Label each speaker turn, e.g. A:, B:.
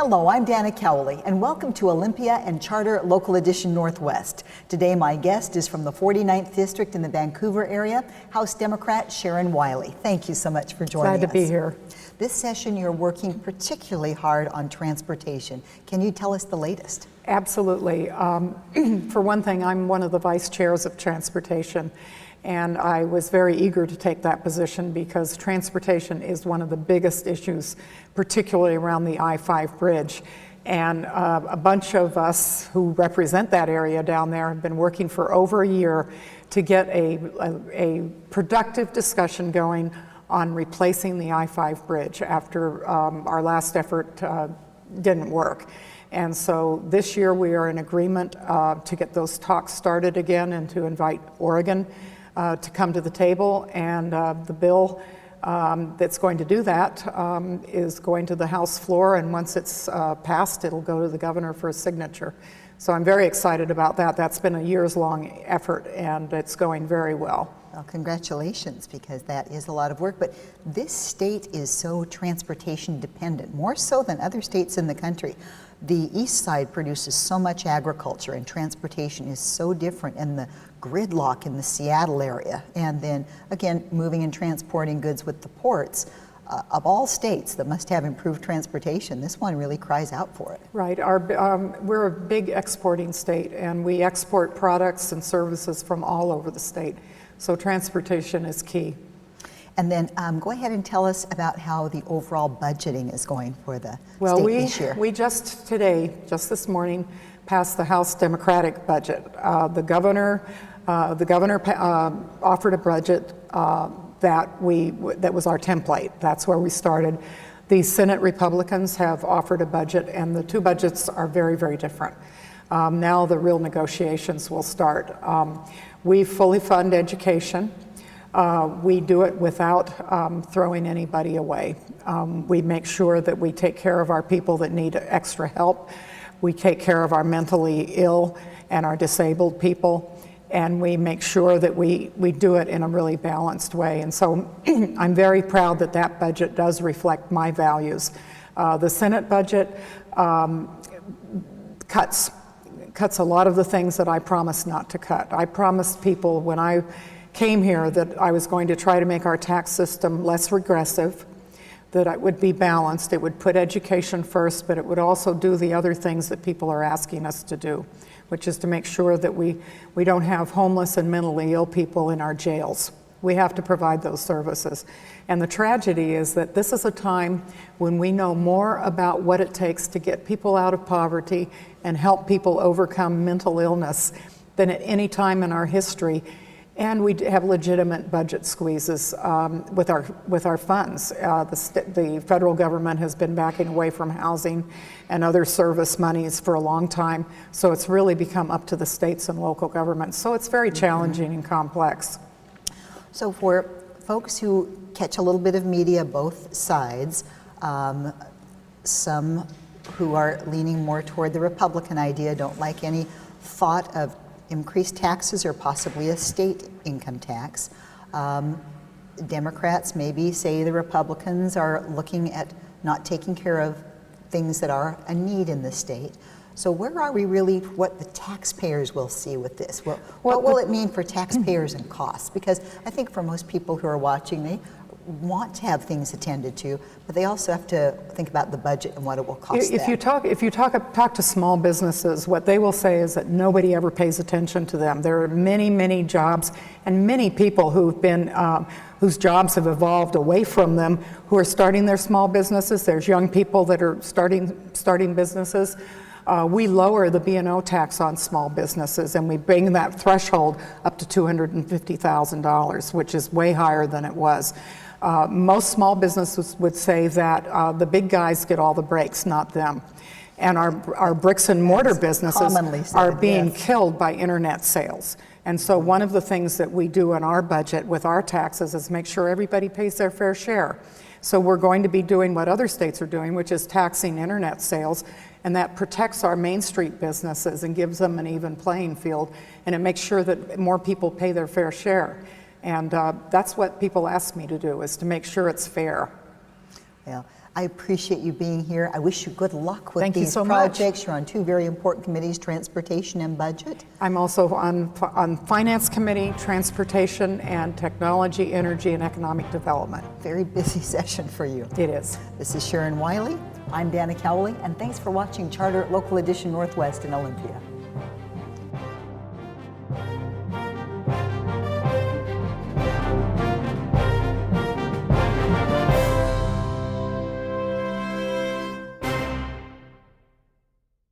A: Hello, I'm Dana Cowley, and welcome to Olympia and Charter Local Edition Northwest. Today, my guest is from the 49th District in the Vancouver area, House Democrat Sharon Wylie. Thank you so much for joining us.
B: Glad to be here.
A: This session, you're working particularly hard on transportation. Can you tell us the latest?
B: Absolutely. For one thing, I'm one of the vice chairs of transportation, and I was very eager to take that position because transportation is one of the biggest issues, particularly around the I-5 bridge. And a bunch of us who represent that area down there have been working for over a year to get a productive discussion going on replacing the I-5 bridge after our last effort didn't work. And so this year we are in agreement to get those talks started again and to invite Oregon to come to the table, and the bill that's going to do that is going to the House floor, and once it's passed, it'll go to the governor for a signature. So I'm very excited about that. That's been a years-long effort, and it's going very well.
A: Well, congratulations, because that is a lot of work. But this state is so transportation dependent, more so than other states in the country. The east side produces so much agriculture, and transportation is so different, and the gridlock in the Seattle area, and then again moving and transporting goods with the ports. Of all states that must have improved transportation, this one really cries out for it.
B: Right. We're a big exporting state, and we export products and services from all over the state. So transportation is key.
A: And then go ahead and tell us about how the overall budgeting is going for the state this year.
B: We just this morning, passed the House Democratic budget. The governor offered a budget that was our template. That's where we started. The Senate Republicans have offered a budget, and the two budgets are very, very different. Now the real negotiations will start. We fully fund education. We do it without throwing anybody away. We make sure that we take care of our people that need extra help. We take care of our mentally ill and our disabled people, and we make sure that we do it in a really balanced way. And so I'm very proud that that budget does reflect my values. The Senate budget cuts a lot of the things that I promised not to cut. I promised people when I came here that I was going to try to make our tax system less regressive, that it would be balanced, it would put education first, but it would also do the other things that people are asking us to do, which is to make sure that we don't have homeless and mentally ill people in our jails. We have to provide those services. And the tragedy is that this is a time when we know more about what it takes to get people out of poverty and help people overcome mental illness than at any time in our history. And we have legitimate budget squeezes with our funds. The federal government has been backing away from housing and other service monies for a long time, so it's really become up to the states and local governments. So it's very challenging and complex.
A: So for folks who catch a little bit of media both sides, some who are leaning more toward the Republican idea don't like any thought of increased taxes or possibly a state income tax. Democrats maybe say the Republicans are looking at not taking care of things that are a need in the state. So where are we really, what the taxpayers will see with this? What will it mean for taxpayers and costs? Because I think for most people who are watching, they want to have things attended to, but they also have to think about the budget and what it will cost them.
B: If you talk to small businesses, what they will say is that nobody ever pays attention to them. There are many, many jobs and many people who've been whose jobs have evolved away from them who are starting their small businesses. There's young people that are starting businesses. We lower the B&O tax on small businesses, and we bring that threshold up to $250,000, which is way higher than it was. Most small businesses would say that the big guys get all the breaks, not them. And our bricks and mortar businesses are being killed by internet sales. And so one of the things that we do in our budget with our taxes is make sure everybody pays their fair share. So we're going to be doing what other states are doing, which is taxing internet sales, and that protects our Main Street businesses and gives them an even playing field, and it makes sure that more people pay their fair share. And that's what people ask me to do, is to make sure it's fair.
A: Well, I appreciate you being here. I wish you good luck with
B: Thank you
A: these
B: so much.
A: projects. You're on two very important committees, Transportation and Budget.
B: I'm also on Finance Committee, Transportation and Technology, Energy and Economic Development.
A: Very busy session for you.
B: It is.
A: This is Sharon Wylie. I'm Dana Cowley, and thanks for watching Charter Local Edition Northwest in Olympia.